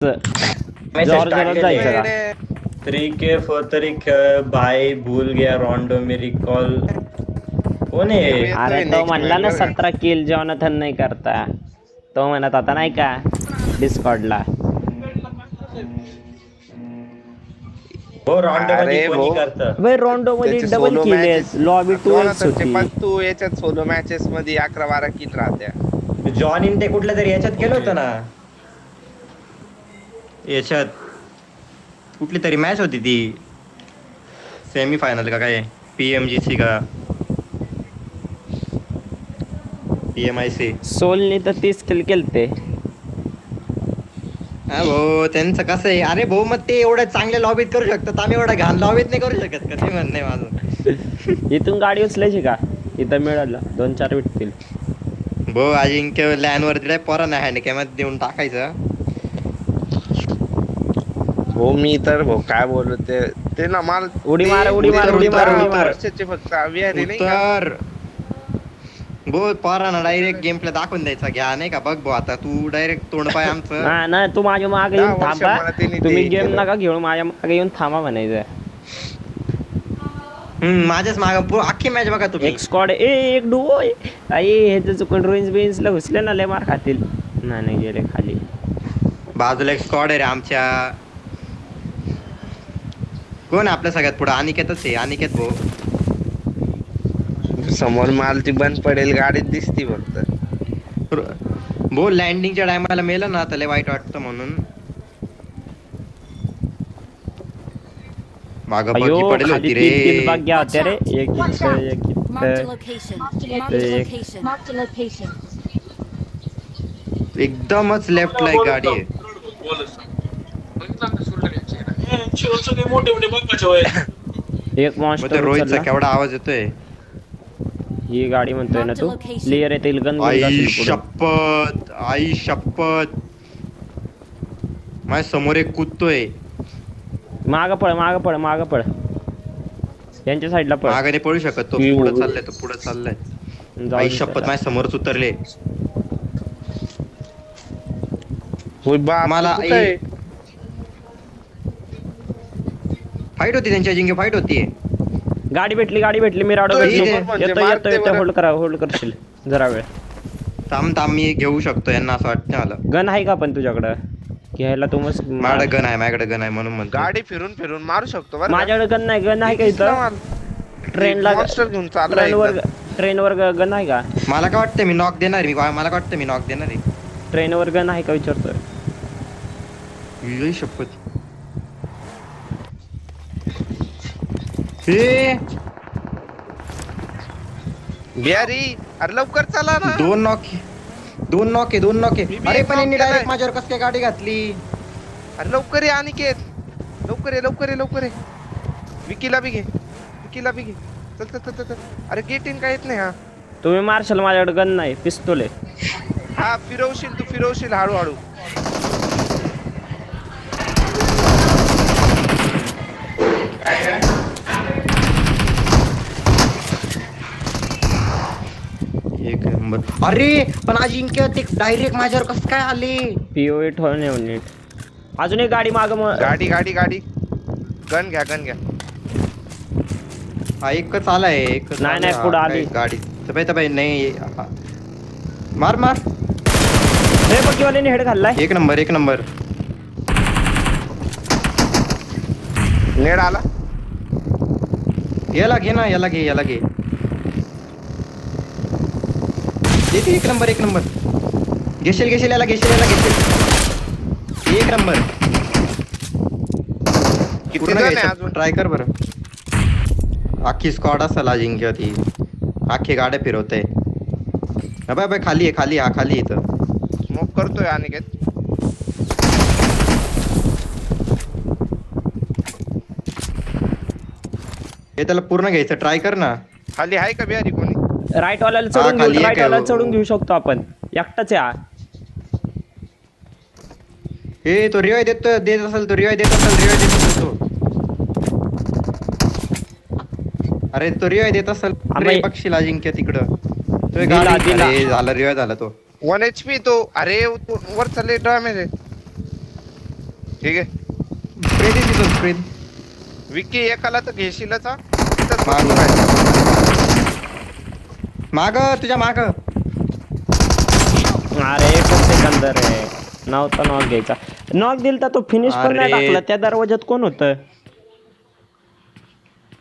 जॉर्जला जायचं का? 3K 4 भाई भूल गया रोंडो मेरी कॉल कोण आहे? अरे तो म्हणला ना 17 किल जॉनथन नाही करता, तो म्हणत आता नाही का डिस्कॉर्डला. हो रोंडो मध्ये कोणी करतं भाई रोंडो मध्ये डबल किल आहे, लॉबी 2x होती. पण तू याच्यात सोलो मॅचेस मध्ये 11-12 किल राहत्या. जॉन इन ते कुठल्या तरी याच्यात केलं होतं ना, याच्यात कुठली तरी मॅच होती ती सेमी फायनल का काय, PMGC का PMIC. सोलने तर 30 किल केलते. हा भाऊ त्यांचं कसं आहे, अरे भाऊ मग ते एवढं चांगल्या लॉबीत करू शकतात, आम्ही एवढं घाण लॉबीत नाही करू शकत का, ते म्हणणं आहे माझं. इथून गाडी उचलायची का, इथं मिळालं 2-4 भेटतील. भाऊ अजिंक्य लॅन वरती पोरा नाही हँडकॅमात देऊन टाकायचं. हो मी तर भाऊ काय बोलू ते ना माल उडी मार उडी मार उडी मार उडी मार. वर्षाचे फक्त विहारी नाही का. तर भाऊ पोरांना डायरेक्ट गेम प्ले दाखवून द्यायचा, घ्या नाही का बघ भाऊ आता तू डायरेक्ट तोंड पाय आमचं. हा ना, तू माझ्या मागे येऊन 10 वर्ष थांबा, मला त्यांनी तुम्ही ते गेम केलं. नका घेऊन माझ्या मागे येऊन थांबा म्हणायचं. माझ्याच माग अख्खी मॅच बघा तुम्ही. एक स्क्वॉड एक डुओ आई हे तर चुकून रेंज ला घुसले ना लय मार खातील. नाही गेले खाली. बाजूला एक स्क्वॉड आहे रे आमच्या. कोण आपल्या सगळ्यात पुढे? अनिकेतच आहे, अनिकेत भाऊ. समोर माल ती बंद पडेल गाडीत दिसती फक्त. भाऊ लँडिंगच्या टायमाला मेलं ना त्याला वाईट वाटतं म्हणून. मागं बग्गी पडेल होती रे. तीन बग्ग्या होत्या रे, एक इथं एक इथं. एकदमच लेफ्ट ला एक गाडी आहे. एक मॉन्स्टर रोहितचा केवढा आवाज येतोय. ही गाडी म्हणतोय ना तू, क्लिअर येतील गन. आई शपथ, आई शपथ, माझ्या समोर एक कुदतोय. माग पळ माग पळ माग पळ, यांच्या साईडला पळ. मागे नाही पळू शकत तो, पुढे चाललाय तो, पुढे चाललाय. आई शपथ माझ्या समोरच उतरले. मला फाईट होती त्यांची, अजिंक्य फाईट होती. गाडी भेटली मी राडो भेटली. येतो होल्ड करशील जरा वेळ. थांब मी घेऊ शकतो यांना असं वाटतं मला. गन आहे का पण तुझ्याकडं घ्यायला? तू मस्त. माझ्याकडे गन आहे म्हणून म्हणतो. गाडी फिरून फिरून मारू शकतो बरं. माझ्याकडे गन नाही. गन आहे का इथं ट्रेनला? घेऊन चाललाय ट्रेनवर गन आहे का? मला काय वाटतं मी नॉक देणार मला काय वाटतं मी नॉक देणार आहे. ट्रेनवर गन आहे का विचारतोय. शपथ. हे बिहारी अरे लवकर चला ना. दोन नॉक आहे. अरे पण यांनी डायरेक्ट माझ्यावर कसं काय गाडी घातली. अरे लवकर ये अनिकेत, लवकर ये. विकीला बी घे. चल. अरे गेट इन काय येत नाही. हा तुम्ही मार्शल, माझ्याकडे गन नाही, पिस्तूल आहे. हा फिरवशील हळूहळू. एक नंबर. अरे पण अजिंक्य ते डायरेक्ट माझ्यावर कसं काय आले. POE ठेवून येऊन नीट. अजून एक गाडी माग. गाडी गन घ्या. हा एकच आलाय, एकच. नाही पुढे आली गाडी. तबाई नाही. मार हे बघीवाल्याने हेड घाललाय. एक नंबर. नेड आला. याला घे. एक नंबर. घेशील याला घेशील. एक नंबर. किती जण आहे अजून? ट्राय कर बरं. अख्खी स्क्वॉड असेल अजिंक्य, ती अख्खी गाड्या फिरवते. बाय खाली आहे इथं. स्मोक करतोय अनिकेत. हे त्याला पूर्ण घ्यायचं, ट्राय कर ना. खाली आहे का बिहारी कोणी? राईट वाल्याला चढून घेऊ शकतो आपण. एकटाच आहे. हे तो रिवाय देत असेल तो. अरे तो रिवाय देत असेल. पक्षीला अजिंक्य तिकडं झाला रिवाय झाला तो. 1 HP तो. अरे वर चालले डॅमेज आहे. ठीक आहे स्प्रे दे तिथून स्प्रे दे. विकी एकाला तर घेशीलच हा. तिथंच माग बसून राहिला. माग तुझ्या माग. अरे एकच सेकंद रे. नव्हता नॉक घ्यायचा. नॉक दिलता तो फिनिश पण नाही अरे. टाकला. त्या दरवाज्यात कोण होतं?